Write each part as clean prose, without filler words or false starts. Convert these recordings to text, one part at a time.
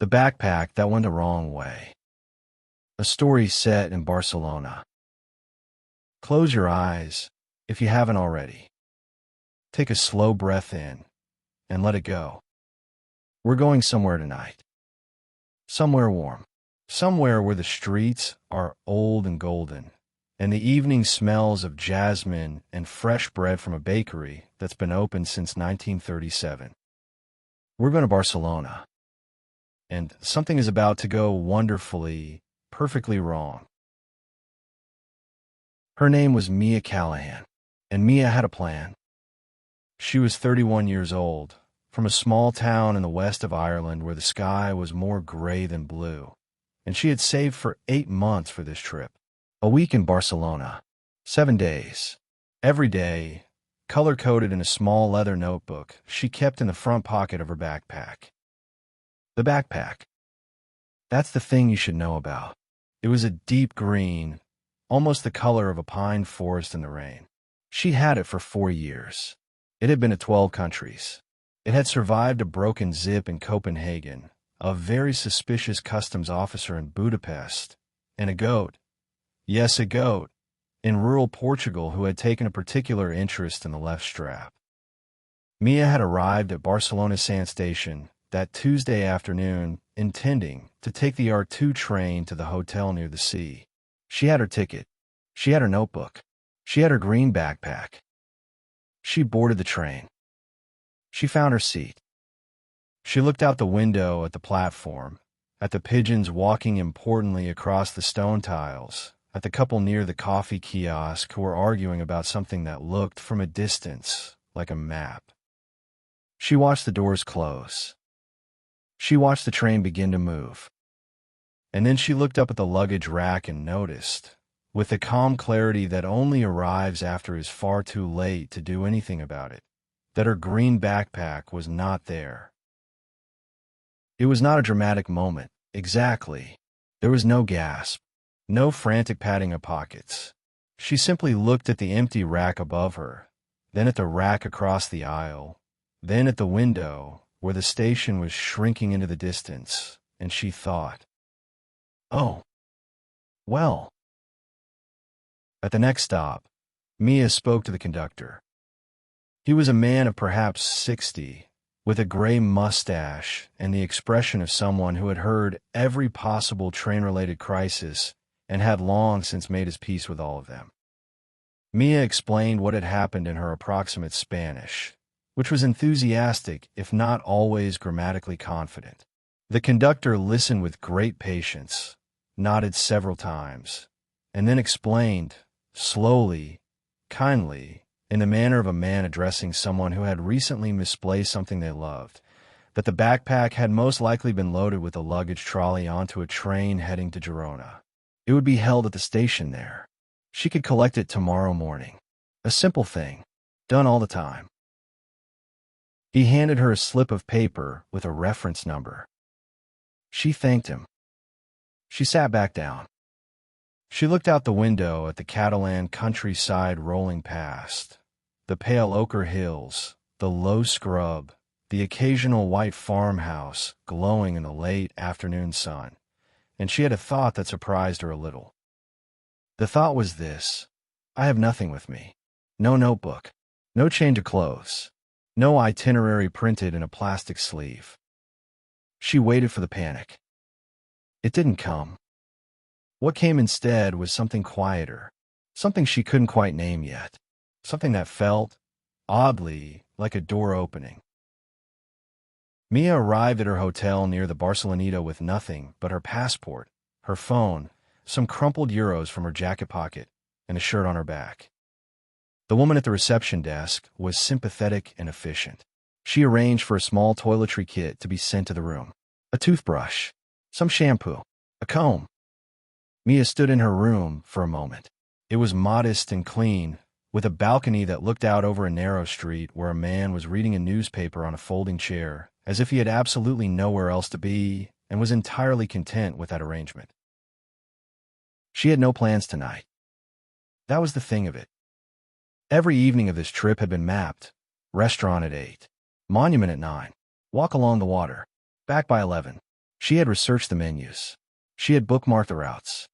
The backpack that went the wrong way. A story set in Barcelona. Close your eyes, if you haven't already. Take a slow breath in, and let it go. We're going somewhere tonight. Somewhere warm. Somewhere where the streets are old and golden, and the evening smells of jasmine and fresh bread from a bakery that's been open since 1937. We're going to Barcelona, and something is about to go wonderfully, perfectly wrong. Her name was Mia Callahan, and Mia had a plan. She was 31 years old, from a small town in the west of Ireland where the sky was more gray than blue, and she had saved for 8 months for this trip. A week in Barcelona, 7 days. Every day, color-coded in a small leather notebook she kept in the front pocket of her backpack. The backpack. That's the thing you should know about. It was a deep green, almost the color of a pine forest in the rain. She'd had it for 4 years. It had been to 12 countries. It had survived a broken zip in Copenhagen, a very suspicious customs officer in Budapest, and a goat. Yes, a goat, in rural Portugal who had taken a particular interest in the left strap. Mia had arrived at Barcelona Sand Station that Tuesday afternoon, intending to take the R2 train to the hotel near the sea. She had her ticket. She had her notebook. She had her green backpack. She boarded the train. She found her seat. She looked out the window at the platform, at the pigeons walking importantly across the stone tiles, at the couple near the coffee kiosk who were arguing about something that looked, from a distance, like a map. She watched the doors close. She watched the train begin to move. And then she looked up at the luggage rack and noticed, with the calm clarity that only arrives after it is far too late to do anything about it, that her green backpack was not there. It was not a dramatic moment, exactly. There was no gasp, no frantic patting of pockets. She simply looked at the empty rack above her, then at the rack across the aisle, then at the window where the station was shrinking into the distance, and she thought, "Oh, well." At the next stop, Mia spoke to the conductor. He was a man of perhaps 60, with a gray mustache and the expression of someone who had heard every possible train-related crisis and had long since made his peace with all of them. Mia explained what had happened in her approximate Spanish, which was enthusiastic if not always grammatically confident. The conductor listened with great patience, nodded several times, and then explained, slowly, kindly, in the manner of a man addressing someone who had recently misplaced something they loved, that the backpack had most likely been loaded with a luggage trolley onto a train heading to Girona. It would be held at the station there. She could collect it tomorrow morning. A simple thing, done all the time. He handed her a slip of paper with a reference number. She thanked him. She sat back down. She looked out the window at the Catalan countryside rolling past, the pale ochre hills, the low scrub, the occasional white farmhouse glowing in the late afternoon sun, and she had a thought that surprised her a little. The thought was this: I have nothing with me. No notebook, no change of clothes, no itinerary printed in a plastic sleeve. She waited for the panic. It didn't come. What came instead was something quieter, something she couldn't quite name yet, something that felt, oddly, like a door opening. Mia arrived at her hotel near the Barceloneta with nothing but her passport, her phone, some crumpled euros from her jacket pocket, and a shirt on her back. The woman at the reception desk was sympathetic and efficient. She arranged for a small toiletry kit to be sent to the room, a toothbrush, some shampoo, a comb. Mia stood in her room for a moment. It was modest and clean, with a balcony that looked out over a narrow street where a man was reading a newspaper on a folding chair, as if he had absolutely nowhere else to be and was entirely content with that arrangement. She had no plans tonight. That was the thing of it. Every evening of this trip had been mapped. Restaurant at 8, monument at 9, walk along the water, back by 11. She had researched the menus. She had bookmarked the routes.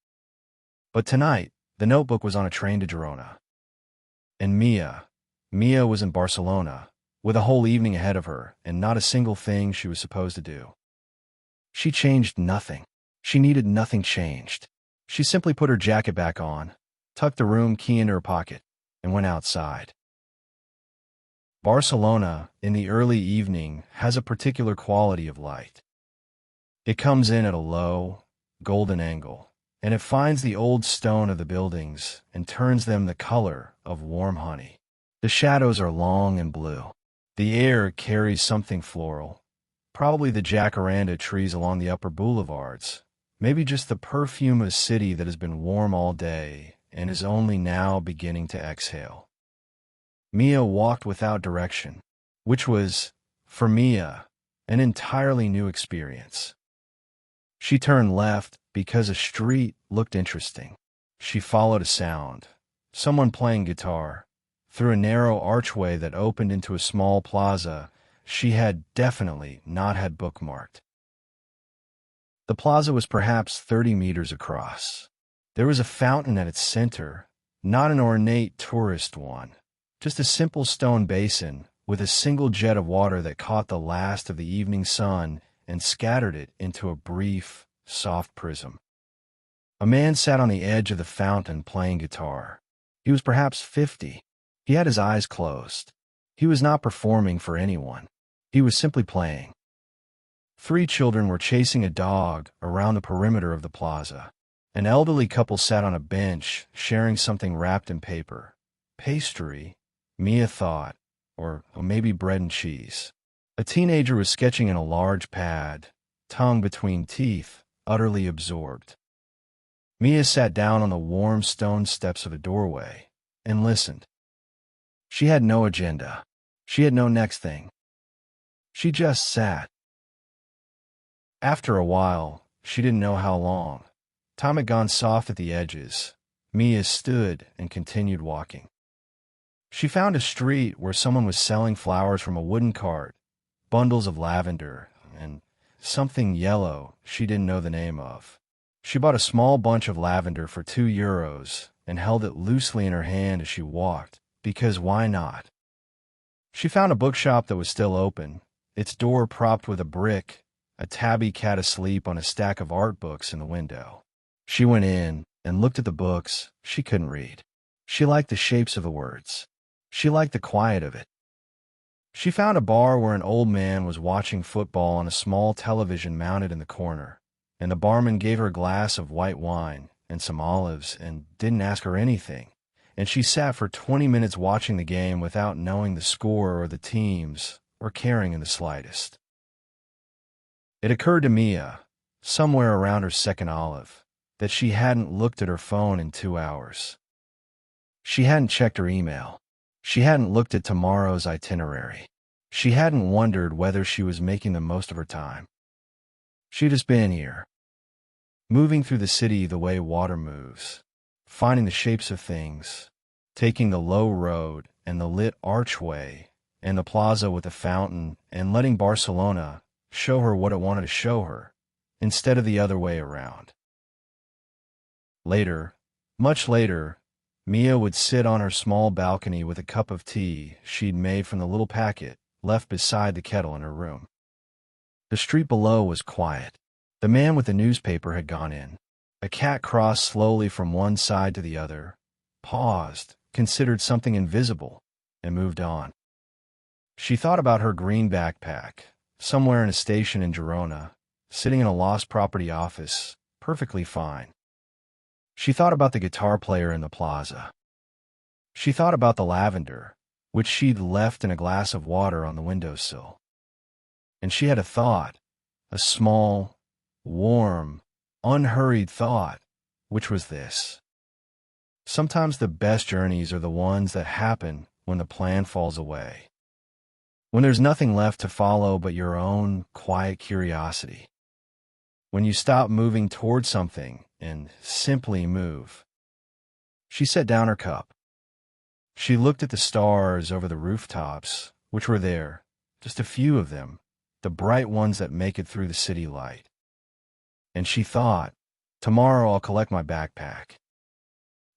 But tonight, the notebook was on a train to Girona. And Mia was in Barcelona, with a whole evening ahead of her and not a single thing she was supposed to do. She changed nothing. She needed nothing changed. She simply put her jacket back on, tucked the room key into her pocket, and went outside. Barcelona, in the early evening, has a particular quality of light. It comes in at a low, golden angle, and it finds the old stone of the buildings and turns them the color of warm honey. The shadows are long and blue. The air carries something floral, probably the jacaranda trees along the upper boulevards, maybe just the perfume of a city that has been warm all day and is only now beginning to exhale. Mia walked without direction, which was, for Mia, an entirely new experience. She turned left because a street looked interesting. She followed a sound, someone playing guitar, through a narrow archway that opened into a small plaza she had definitely not had bookmarked. The plaza was perhaps 30 meters across. There was a fountain at its center, not an ornate tourist one, just a simple stone basin with a single jet of water that caught the last of the evening sun and scattered it into a brief, soft prism. A man sat on the edge of the fountain playing guitar. He was perhaps 50. He had his eyes closed. He was not performing for anyone. He was simply playing. 3 children were chasing a dog around the perimeter of the plaza. An elderly couple sat on a bench, sharing something wrapped in paper. Pastry, Mia thought, or maybe bread and cheese. A teenager was sketching in a large pad, tongue between teeth, utterly absorbed. Mia sat down on the warm stone steps of a doorway and listened. She had no agenda. She had no next thing. She just sat. After a while, she didn't know how long, time had gone soft at the edges. Mia stood and continued walking. She found a street where someone was selling flowers from a wooden cart, bundles of lavender, and something yellow she didn't know the name of. She bought a small bunch of lavender for €2 and held it loosely in her hand as she walked, because why not? She found a bookshop that was still open, its door propped with a brick, a tabby cat asleep on a stack of art books in the window. She went in and looked at the books. She couldn't read. She liked the shapes of the words. She liked the quiet of it. She found a bar where an old man was watching football on a small television mounted in the corner, and the barman gave her a glass of white wine and some olives and didn't ask her anything, and she sat for 20 minutes watching the game without knowing the score or the teams or caring in the slightest. It occurred to Mia, somewhere around her second olive, that she hadn't looked at her phone in 2 hours. She hadn't checked her email. She hadn't looked at tomorrow's itinerary. She hadn't wondered whether she was making the most of her time. She'd just been here, moving through the city the way water moves, finding the shapes of things, taking the low road and the lit archway and the plaza with the fountain and letting Barcelona show her what it wanted to show her, instead of the other way around. Later, much later, Mia would sit on her small balcony with a cup of tea she'd made from the little packet left beside the kettle in her room. The street below was quiet. The man with the newspaper had gone in. A cat crossed slowly from one side to the other, paused, considered something invisible, and moved on. She thought about her green backpack, somewhere in a station in Girona, sitting in a lost property office, perfectly fine. She thought about the guitar player in the plaza. She thought about the lavender, which she'd left in a glass of water on the windowsill. And she had a thought, a small, warm, unhurried thought, which was this. Sometimes the best journeys are the ones that happen when the plan falls away. When there's nothing left to follow but your own quiet curiosity. When you stop moving toward something and simply move. She set down her cup. She looked at the stars over the rooftops, which were there, just a few of them, the bright ones that make it through the city light. And she thought, tomorrow I'll collect my backpack.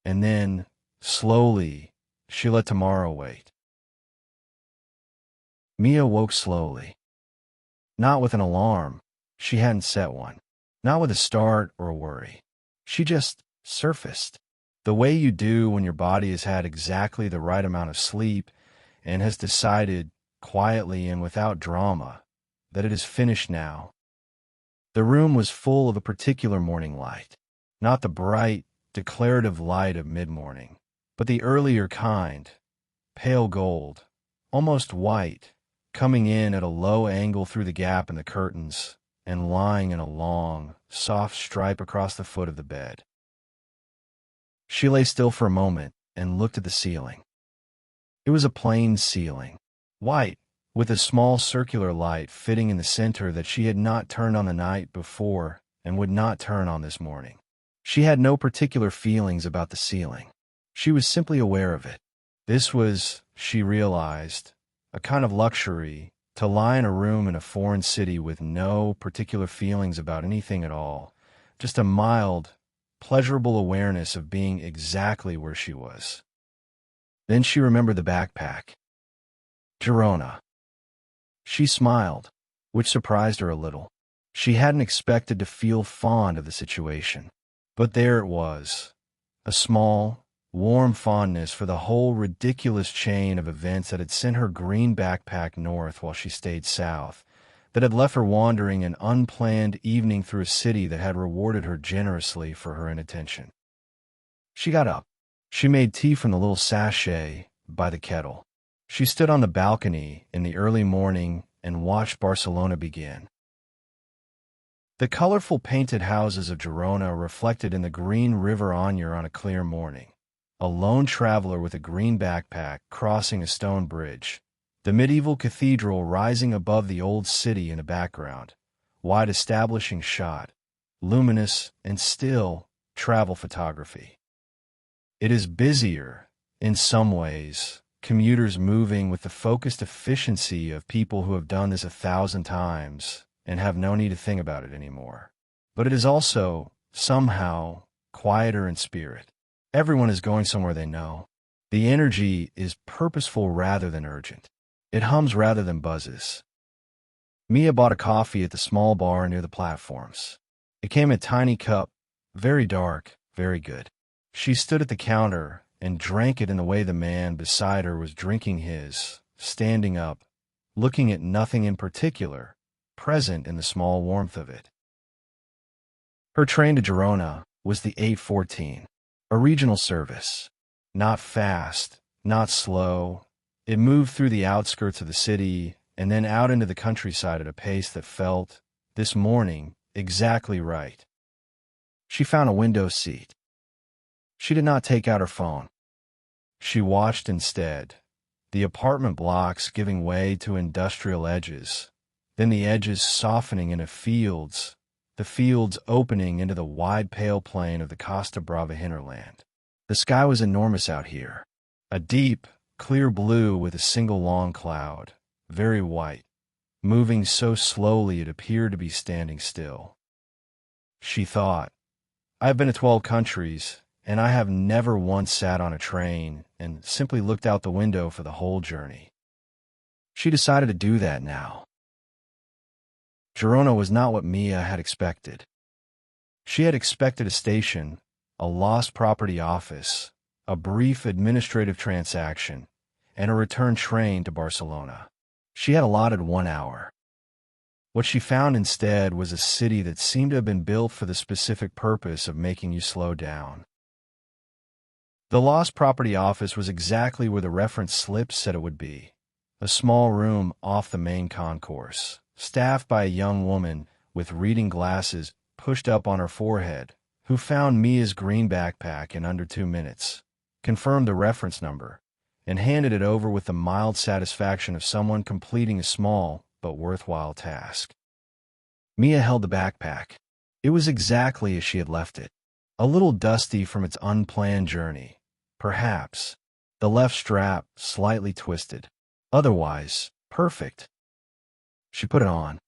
And then, slowly, she let tomorrow wait. Mia woke slowly. Not with an alarm. She hadn't set one. Not with a start or a worry. She just surfaced. The way you do when your body has had exactly the right amount of sleep and has decided, quietly and without drama, that it is finished now. The room was full of a particular morning light. Not the bright, declarative light of mid-morning, but the earlier kind, pale gold, almost white, coming in at a low angle through the gap in the curtains and lying in a long, soft stripe across the foot of the bed. She lay still for a moment and looked at the ceiling. It was a plain ceiling, white, with a small circular light fitting in the center that she had not turned on the night before and would not turn on this morning. She had no particular feelings about the ceiling. She was simply aware of it. This was, she realized, a kind of luxury, to lie in a room in a foreign city with no particular feelings about anything at all, just a mild, pleasurable awareness of being exactly where she was. Then she remembered the backpack. Girona. She smiled, which surprised her a little. She hadn't expected to feel fond of the situation. But there it was, a small, warm fondness for the whole ridiculous chain of events that had sent her green backpack north while she stayed south, that had left her wandering an unplanned evening through a city that had rewarded her generously for her inattention. She got up. She made tea from the little sachet by the kettle. She stood on the balcony in the early morning and watched Barcelona begin. The colorful painted houses of Girona reflected in the green river Onyar on a clear morning. A lone traveler with a green backpack crossing a stone bridge. The medieval cathedral rising above the old city in the background. Wide establishing shot. Luminous and still travel photography. It is busier, in some ways, commuters moving with the focused efficiency of people who have done this 1,000 times and have no need to think about it anymore. But it is also, somehow, quieter in spirit. Everyone is going somewhere they know. The energy is purposeful rather than urgent. It hums rather than buzzes. Mia bought a coffee at the small bar near the platforms. It came in a tiny cup, very dark, very good. She stood at the counter and drank it in the way the man beside her was drinking his, standing up, looking at nothing in particular, present in the small warmth of it. Her train to Girona was the 8:14, a regional service. Not fast, not slow. It moved through the outskirts of the city and then out into the countryside at a pace that felt, this morning, exactly right. She found a window seat. She did not take out her phone. She watched instead, the apartment blocks giving way to industrial edges, then the edges softening into fields, the fields opening into the wide pale plain of the Costa Brava hinterland. The sky was enormous out here, a deep, clear blue with a single long cloud, very white, moving so slowly it appeared to be standing still. She thought, I have been to 12 countries, and I have never once sat on a train and simply looked out the window for the whole journey. She decided to do that now. Girona was not what Mia had expected. She had expected a station, a lost property office, a brief administrative transaction, and a return train to Barcelona. She had allotted 1 hour. What she found instead was a city that seemed to have been built for the specific purpose of making you slow down. The lost property office was exactly where the reference slip said it would be, a small room off the main concourse, staffed by a young woman with reading glasses pushed up on her forehead, who found Mia's green backpack in under 2 minutes, confirmed the reference number, and handed it over with the mild satisfaction of someone completing a small but worthwhile task. Mia held the backpack. It was exactly as she had left it, a little dusty from its unplanned journey, perhaps, the left strap slightly twisted, otherwise perfect. She put it on.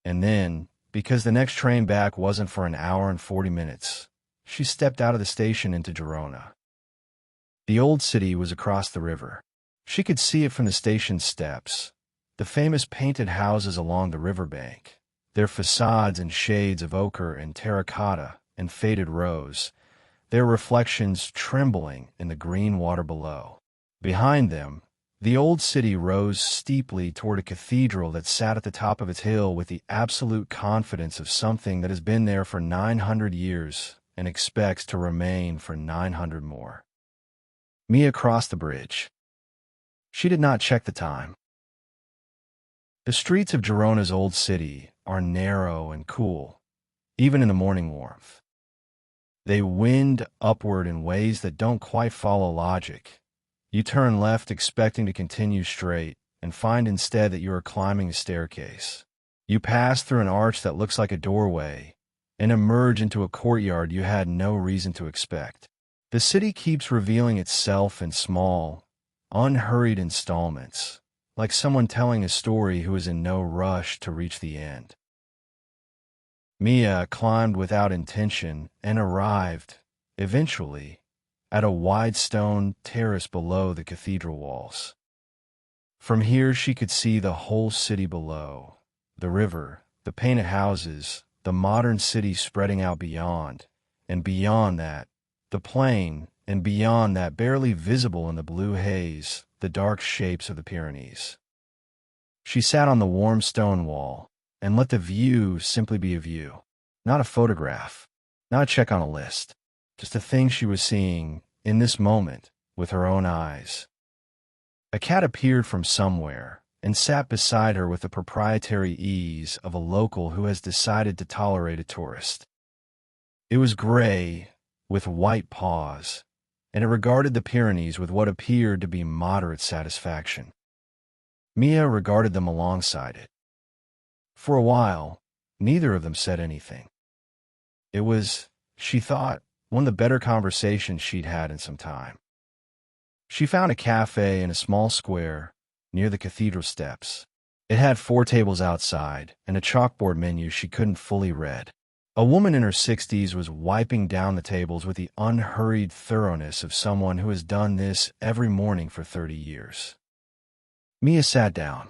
And then, because the next train back wasn't for an hour and 40 minutes. She stepped out of the station into Girona. The old city was across the river. She could see it from the station steps, the famous painted houses along the riverbank, their facades in shades of ochre and terracotta and faded rose, their reflections trembling in the green water below. Behind them, the old city rose steeply toward a cathedral that sat at the top of its hill with the absolute confidence of something that has been there for 900 years and expects to remain for 900 more. Mia crossed the bridge. She did not check the time. The streets of Girona's old city are narrow and cool, even in the morning warmth. They wind upward in ways that don't quite follow logic. You turn left expecting to continue straight and find instead that you are climbing a staircase. You pass through an arch that looks like a doorway and emerge into a courtyard you had no reason to expect. The city keeps revealing itself in small, unhurried installments, like someone telling a story who is in no rush to reach the end. Mia climbed without intention and arrived, eventually, at a wide stone terrace below the cathedral walls. From here she could see the whole city below, the river, the painted houses, the modern city spreading out beyond, and beyond that, the plain, and beyond that, barely visible in the blue haze, the dark shapes of the Pyrenees. She sat on the warm stone wall and let the view simply be a view, not a photograph, not a check on a list, just a thing she was seeing in this moment with her own eyes. A cat appeared from somewhere and sat beside her with the proprietary ease of a local who has decided to tolerate a tourist. It was gray, with white paws, and it regarded the Pyrenees with what appeared to be moderate satisfaction. Mia regarded them alongside it. For a while, neither of them said anything. It was, she thought, one of the better conversations she'd had in some time. She found a cafe in a small square near the cathedral steps. It had 4 tables outside and a chalkboard menu she couldn't fully read. A woman in her 60s was wiping down the tables with the unhurried thoroughness of someone who has done this every morning for 30 years. Mia sat down.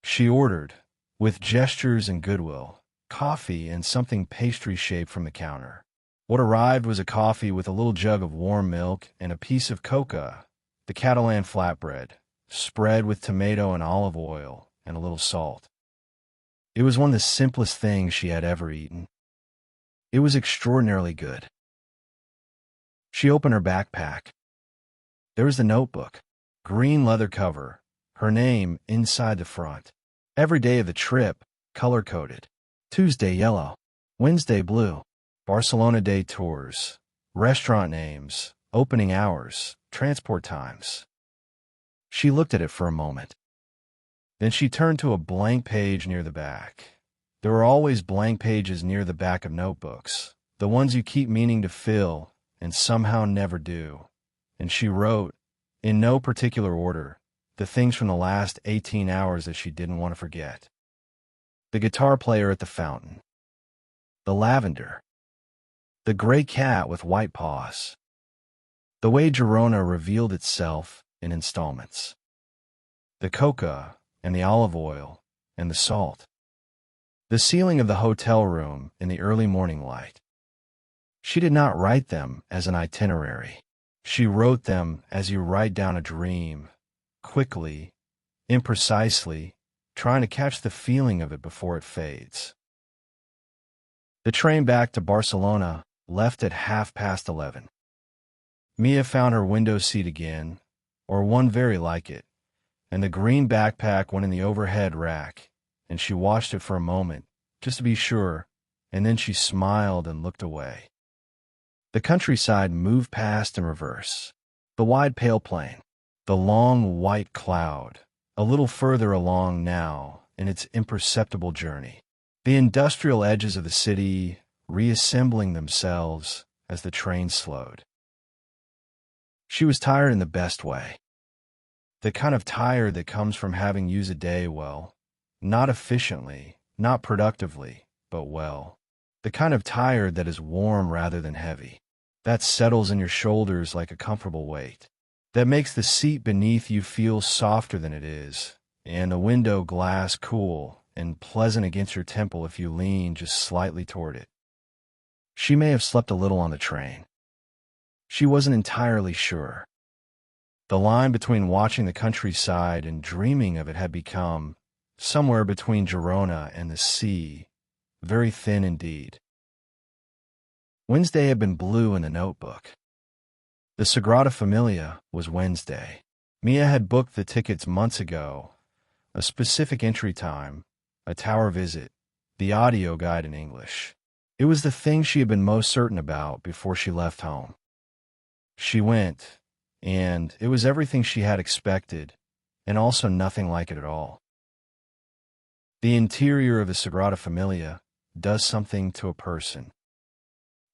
She ordered, with gestures and goodwill, coffee and something pastry-shaped from the counter. What arrived was a coffee with a little jug of warm milk and a piece of coca, the Catalan flatbread, spread with tomato and olive oil and a little salt. It was one of the simplest things she had ever eaten. It was extraordinarily good. She opened her backpack. There was the notebook, green leather cover, her name inside the front. Every day of the trip, color-coded. Tuesday yellow, Wednesday blue, Barcelona detours, restaurant names, opening hours, transport times. She looked at it for a moment. Then she turned to a blank page near the back. There are always blank pages near the back of notebooks, the ones you keep meaning to fill and somehow never do. And she wrote, in no particular order, the things from the last 18 hours that she didn't want to forget. The guitar player at the fountain. The lavender. The gray cat with white paws. The way Girona revealed itself in installments. The coca and the olive oil and the salt. The ceiling of the hotel room in the early morning light. She did not write them as an itinerary. She wrote them as you write down a dream, quickly, imprecisely, trying to catch the feeling of it before it fades. The train back to Barcelona left at 11:30. Mia found her window seat again, or one very like it, and the green backpack went in the overhead rack, and she watched it for a moment, just to be sure, and then she smiled and looked away. The countryside moved past in reverse. The wide pale plain, the long white cloud, a little further along now in its imperceptible journey. The industrial edges of the city reassembling themselves as the train slowed. She was tired in the best way. The kind of tired that comes from having used a day well, not efficiently, not productively, but well. The kind of tired that is warm rather than heavy. That settles in your shoulders like a comfortable weight. That makes the seat beneath you feel softer than it is, and the window glass cool and pleasant against your temple if you lean just slightly toward it. She may have slept a little on the train. She wasn't entirely sure. The line between watching the countryside and dreaming of it had become, somewhere between Girona and the sea, very thin indeed. Wednesday had been blue in the notebook. The Sagrada Familia was Wednesday. Mia had booked the tickets months ago, a specific entry time, a tower visit, the audio guide in English. It was the thing she had been most certain about before she left home. She went, and it was everything she had expected, and also nothing like it at all. The interior of the Sagrada Familia does something to a person.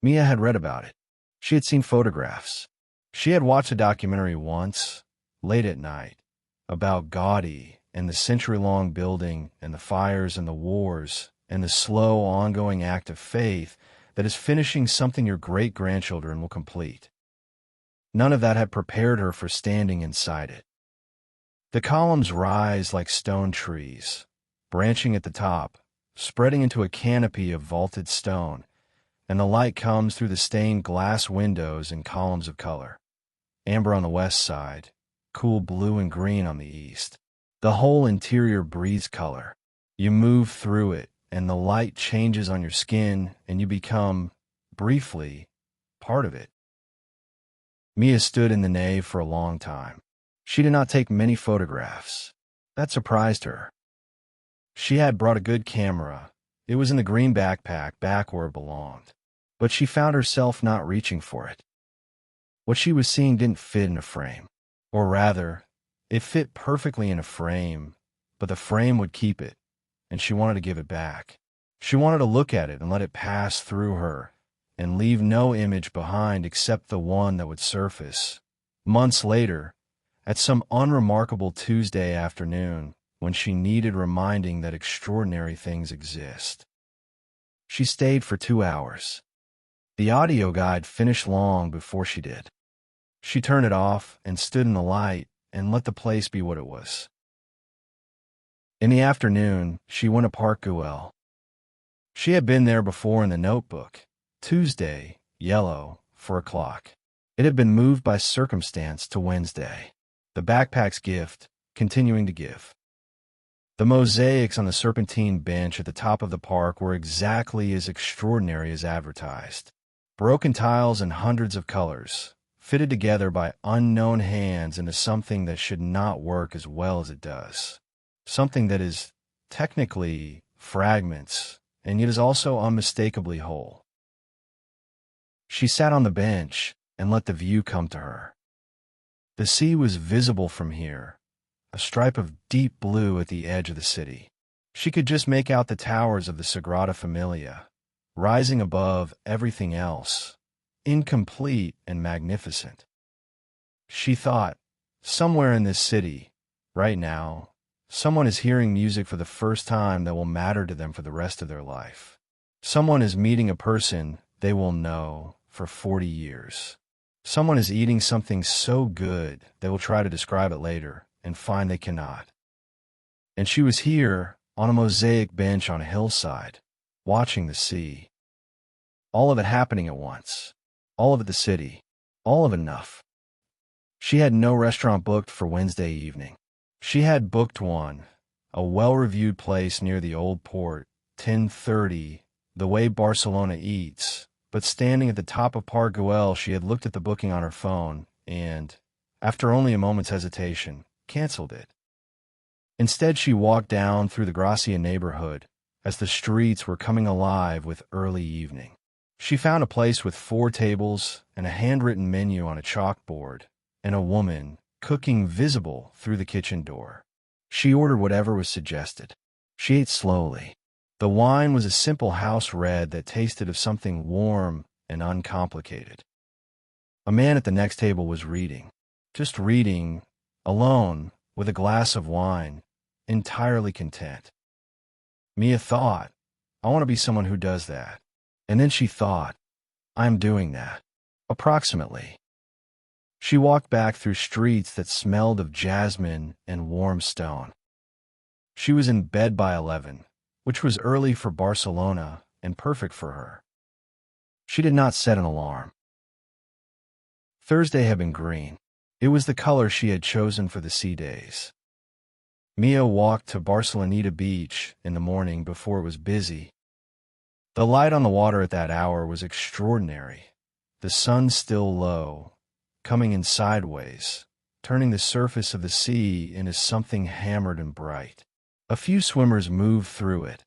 Mia had read about it. She had seen photographs. She had watched a documentary once, late at night, about Gaudi and the century-long building and the fires and the wars and the slow, ongoing act of faith that is finishing something your great-grandchildren will complete. None of that had prepared her for standing inside it. The columns rise like stone trees, branching at the top, spreading into a canopy of vaulted stone, and the light comes through the stained glass windows in columns of color. Amber on the west side, cool blue and green on the east. The whole interior breathes color. You move through it, and the light changes on your skin, and you become, briefly, part of it. Mia stood in the nave for a long time. She did not take many photographs. That surprised her. She had brought a good camera. It was in the green backpack back where it belonged. But she found herself not reaching for it. What she was seeing didn't fit in a frame. Or rather, it fit perfectly in a frame, but the frame would keep it, and she wanted to give it back. She wanted to look at it and let it pass through her, and leave no image behind except the one that would surface, months later, at some unremarkable Tuesday afternoon, when she needed reminding that extraordinary things exist. She stayed for 2 hours. The audio guide finished long before she did. She turned it off and stood in the light and let the place be what it was. In the afternoon, she went to Park Güell. She had been there before in the notebook. Tuesday, yellow, 4 o'clock. It had been moved by circumstance to Wednesday. The backpack's gift, continuing to give. The mosaics on the serpentine bench at the top of the park were exactly as extraordinary as advertised. Broken tiles in hundreds of colors, fitted together by unknown hands into something that should not work as well as it does. Something that is, technically, fragments, and yet is also unmistakably whole. She sat on the bench and let the view come to her. The sea was visible from here, a stripe of deep blue at the edge of the city. She could just make out the towers of the Sagrada Familia, rising above everything else, incomplete and magnificent. She thought, somewhere in this city, right now, someone is hearing music for the first time that will matter to them for the rest of their life. Someone is meeting a person they will know for 40 years. Someone is eating something so good they will try to describe it later and find they cannot. And she was here, on a mosaic bench on a hillside, watching the sea. All of it happening at once. All of it the city. All of it enough. She had no restaurant booked for Wednesday evening. She had booked one, a well-reviewed place near the old port, 10:30, the way Barcelona eats, but standing at the top of Park Güell, she had looked at the booking on her phone and, after only a moment's hesitation, canceled it. Instead, she walked down through the Gracia neighborhood as the streets were coming alive with early evening. She found a place with 4 tables and a handwritten menu on a chalkboard, and a woman cooking visible through the kitchen door. She ordered whatever was suggested. She ate slowly. The wine was a simple house red that tasted of something warm and uncomplicated. A man at the next table was reading. Just reading, alone, with a glass of wine, entirely content. Mia thought, I want to be someone who does that. And then she thought, I'm doing that. Approximately. She walked back through streets that smelled of jasmine and warm stone. She was in bed by 11, which was early for Barcelona and perfect for her. She did not set an alarm. Thursday had been green. It was the color she had chosen for the sea days. Mia walked to Barceloneta Beach in the morning before it was busy. The light on the water at that hour was extraordinary, the sun still low, coming in sideways, turning the surface of the sea into something hammered and bright. A few swimmers moved through it,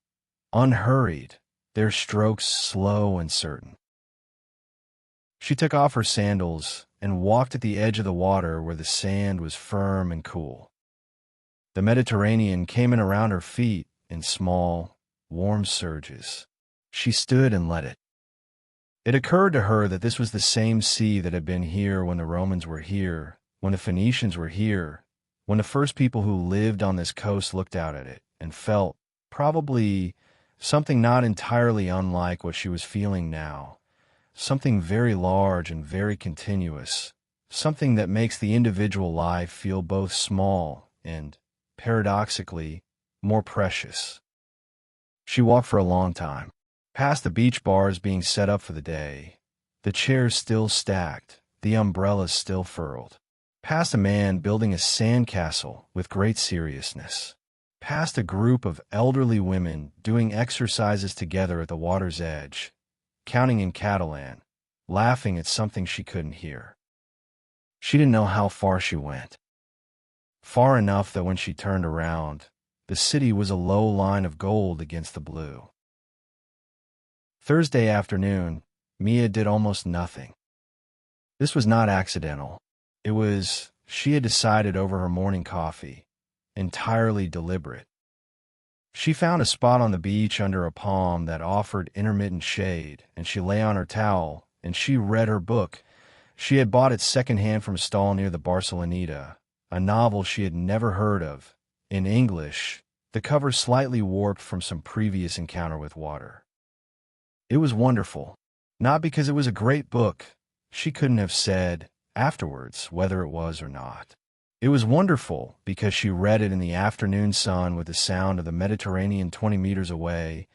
unhurried, their strokes slow and certain. She took off her sandals and walked at the edge of the water where the sand was firm and cool. The Mediterranean came in around her feet in small, warm surges. She stood and let it. It occurred to her that this was the same sea that had been here when the Romans were here, when the Phoenicians were here, when the first people who lived on this coast looked out at it and felt, probably, something not entirely unlike what she was feeling now, something very large and very continuous, something that makes the individual life feel both small and, paradoxically, more precious. She walked for a long time, past the beach bars being set up for the day, the chairs still stacked, the umbrellas still furled, past a man building a sandcastle with great seriousness, past a group of elderly women doing exercises together at the water's edge, counting in Catalan, laughing at something she couldn't hear. She didn't know how far she went. Far enough that when she turned around, the city was a low line of gold against the blue. Thursday afternoon, Mia did almost nothing. This was not accidental. It was, she had decided over her morning coffee, entirely deliberate. She found a spot on the beach under a palm that offered intermittent shade, and she lay on her towel, and she read her book. She had bought it secondhand from a stall near the Barceloneta, a novel she had never heard of, in English, the cover slightly warped from some previous encounter with water. It was wonderful, not because it was a great book. She couldn't have said, afterwards, whether it was or not. It was wonderful because she read it in the afternoon sun with the sound of the Mediterranean 20 meters away,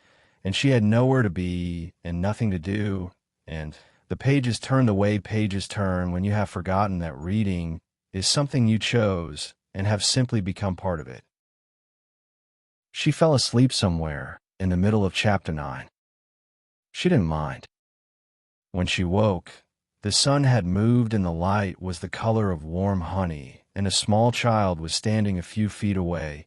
and she had nowhere to be and nothing to do, and the pages turn the way pages turn when you have forgotten that reading is something you chose and have simply become part of it. She fell asleep somewhere in the middle of chapter 9. She didn't mind. When she woke, the sun had moved and the light was the color of warm honey, and a small child was standing a few feet away,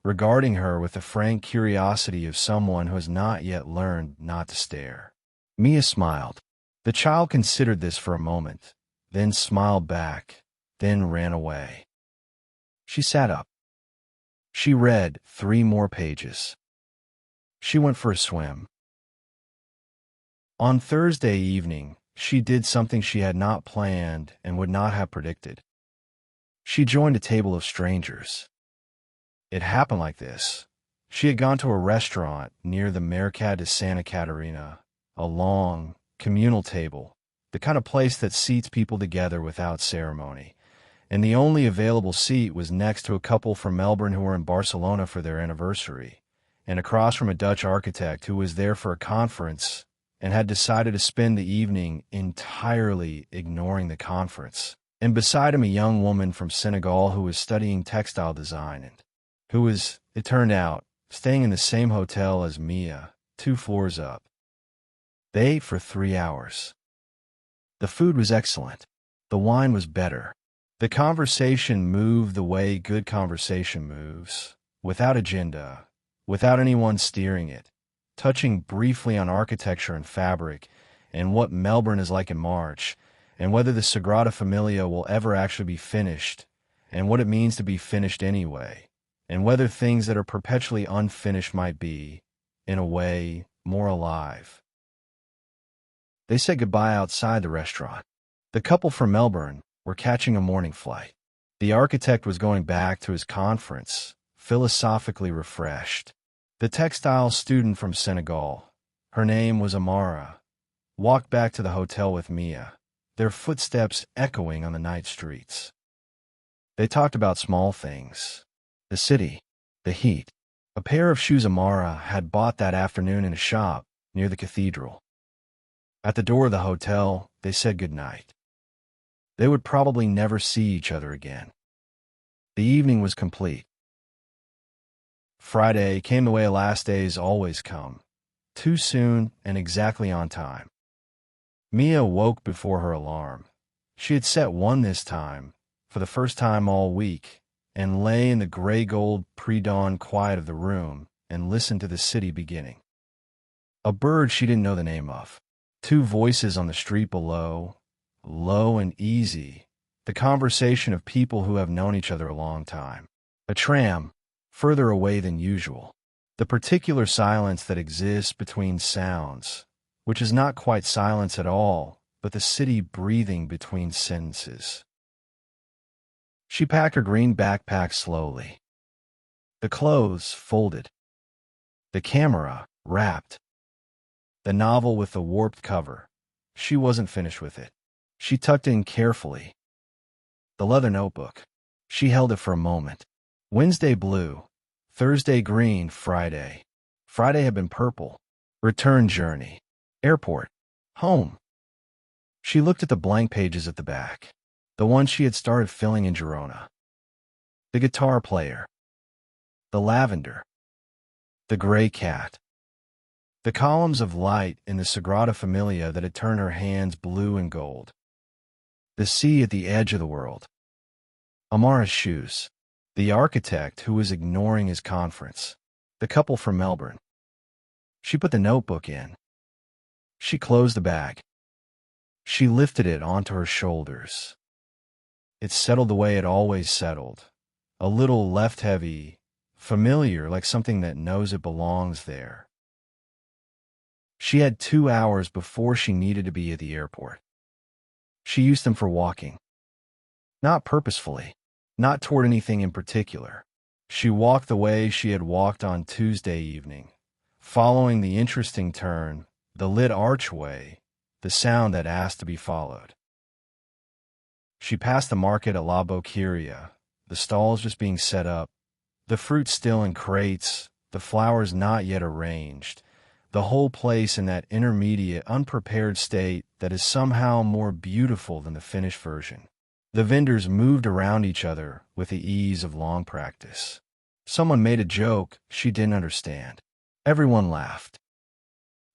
regarding her with the frank curiosity of someone who has not yet learned not to stare. Mia smiled. The child considered this for a moment, then smiled back, then ran away. She sat up. She read 3 more pages. She went for a swim. On Thursday evening, she did something she had not planned and would not have predicted. She joined a table of strangers. It happened like this. She had gone to a restaurant near the Mercat de Santa Caterina, a long, communal table, the kind of place that seats people together without ceremony, and the only available seat was next to a couple from Melbourne who were in Barcelona for their anniversary, and across from a Dutch architect who was there for a conference and had decided to spend the evening entirely ignoring the conference, and beside him a young woman from Senegal who was studying textile design and who was, it turned out, staying in the same hotel as Mia, 2 floors up. They ate for 3 hours. The food was excellent. The wine was better. The conversation moved the way good conversation moves, without agenda, without anyone steering it, touching briefly on architecture and fabric, and what Melbourne is like in March, and whether the Sagrada Familia will ever actually be finished, and what it means to be finished anyway, and whether things that are perpetually unfinished might be, in a way, more alive. They said goodbye outside the restaurant. The couple from Melbourne were catching a morning flight. The architect was going back to his conference, philosophically refreshed. The textile student from Senegal, her name was Amara, walked back to the hotel with Mia, their footsteps echoing on the night streets. They talked about small things: the city, the heat, a pair of shoes Amara had bought that afternoon in a shop near the cathedral. At the door of the hotel, they said goodnight. They would probably never see each other again. The evening was complete. Friday came the way last days always come, too soon and exactly on time. Mia woke before her alarm. She had set one this time, for the first time all week, and lay in the gray-gold pre-dawn quiet of the room and listened to the city beginning. A bird she didn't know the name of. Two voices on the street below, low and easy, the conversation of people who have known each other a long time. A tram, further away than usual. The particular silence that exists between sounds, which is not quite silence at all, but the city breathing between sentences. She packed her green backpack slowly. The clothes folded. The camera wrapped. The novel with the warped cover. She wasn't finished with it. She tucked it in carefully. The leather notebook. She held it for a moment. Wednesday blue, Thursday green, Friday. Friday had been purple. Return journey. Airport. Home. She looked at the blank pages at the back, the ones she had started filling in Girona. The guitar player. The lavender. The gray cat. The columns of light in the Sagrada Familia that had turned her hands blue and gold. The sea at the edge of the world. Amara's shoes. The architect who was ignoring his conference. The couple from Melbourne. She put the notebook in. She closed the bag. She lifted it onto her shoulders. It settled the way it always settled. A little left heavy, familiar, like something that knows it belongs there. She had 2 hours before she needed to be at the airport. She used them for walking. Not purposefully, not toward anything in particular. She walked the way she had walked on Tuesday evening, following the interesting turn, the lit archway, the sound that asked to be followed. She passed the market at La Boqueria, the stalls just being set up, the fruit still in crates, the flowers not yet arranged, the whole place in that intermediate, unprepared state that is somehow more beautiful than the finished version. The vendors moved around each other with the ease of long practice. Someone made a joke she didn't understand. Everyone laughed.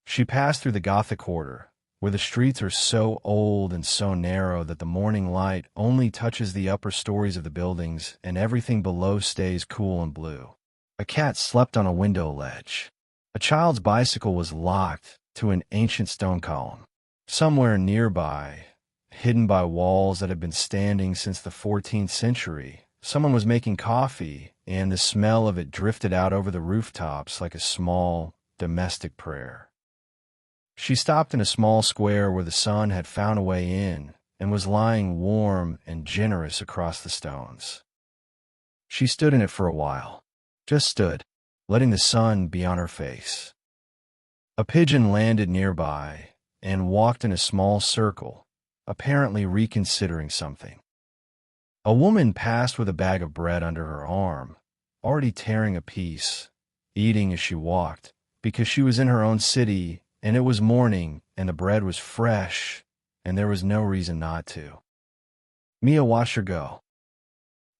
She passed through the Gothic Quarter, where the streets are so old and so narrow that the morning light only touches the upper stories of the buildings and everything below stays cool and blue. A cat slept on a window ledge. A child's bicycle was locked to an ancient stone column. Somewhere nearby, hidden by walls that had been standing since the 14th century, someone was making coffee, and the smell of it drifted out over the rooftops like a small, domestic prayer. She stopped in a small square where the sun had found a way in and was lying warm and generous across the stones. She stood in it for a while, just stood, letting the sun be on her face. A pigeon landed nearby and walked in a small circle, apparently reconsidering something. A woman passed with a bag of bread under her arm, already tearing a piece, eating as she walked, because she was in her own city and it was morning and the bread was fresh and there was no reason not to. Mia watched her go.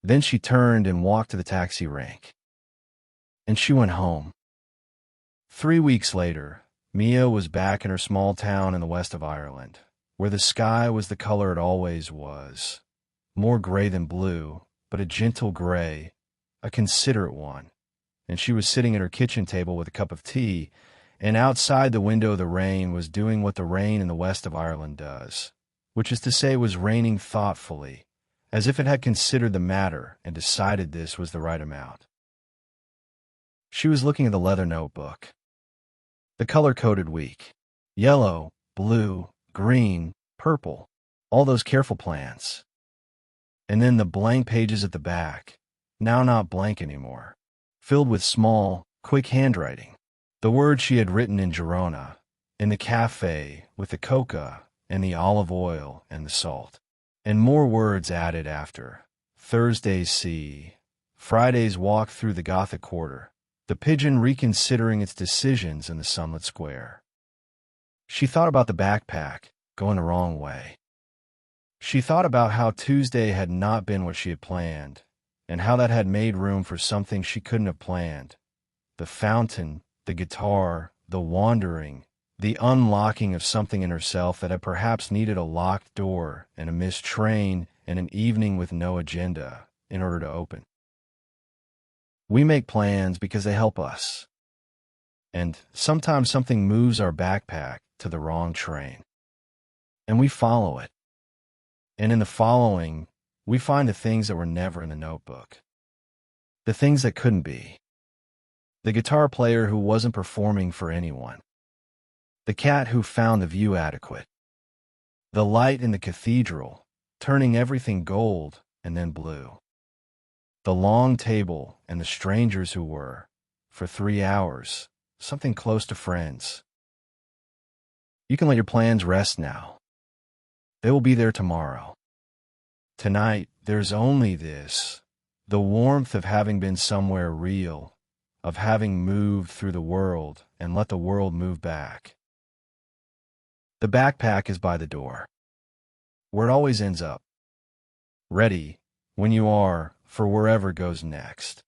Then she turned and walked to the taxi rank. And she went home. 3 weeks later, Mia was back in her small town in the west of Ireland, where the sky was the color it always was. More gray than blue, but a gentle gray, a considerate one. And she was sitting at her kitchen table with a cup of tea, and outside the window the rain was doing what the rain in the west of Ireland does, which is to say it was raining thoughtfully, as if it had considered the matter and decided this was the right amount. She was looking at the leather notebook. The color-coded week. Yellow, blue, green, purple. All those careful plans. And then the blank pages at the back, now not blank anymore, filled with small, quick handwriting. The words she had written in Girona, in the cafe with the coca and the olive oil and the salt. And more words added after. Thursday's sea, Friday's walk through the Gothic quarter, the pigeon reconsidering its decisions in the sunlit square. She thought about the backpack going the wrong way. She thought about how Tuesday had not been what she had planned, and how that had made room for something she couldn't have planned. The fountain, the guitar, the wandering, the unlocking of something in herself that had perhaps needed a locked door and a missed train and an evening with no agenda in order to open. We make plans because they help us. And sometimes something moves our backpack to the wrong train. And we follow it. And in the following, we find the things that were never in the notebook. The things that couldn't be. The guitar player who wasn't performing for anyone. The cat who found the view adequate. The light in the cathedral, turning everything gold and then blue. The long table and the strangers who were, for 3 hours, something close to friends. You can let your plans rest now. They will be there tomorrow. Tonight, there's only this, the warmth of having been somewhere real, of having moved through the world and let the world move back. The backpack is by the door, where it always ends up. Ready, when you are, for wherever goes next.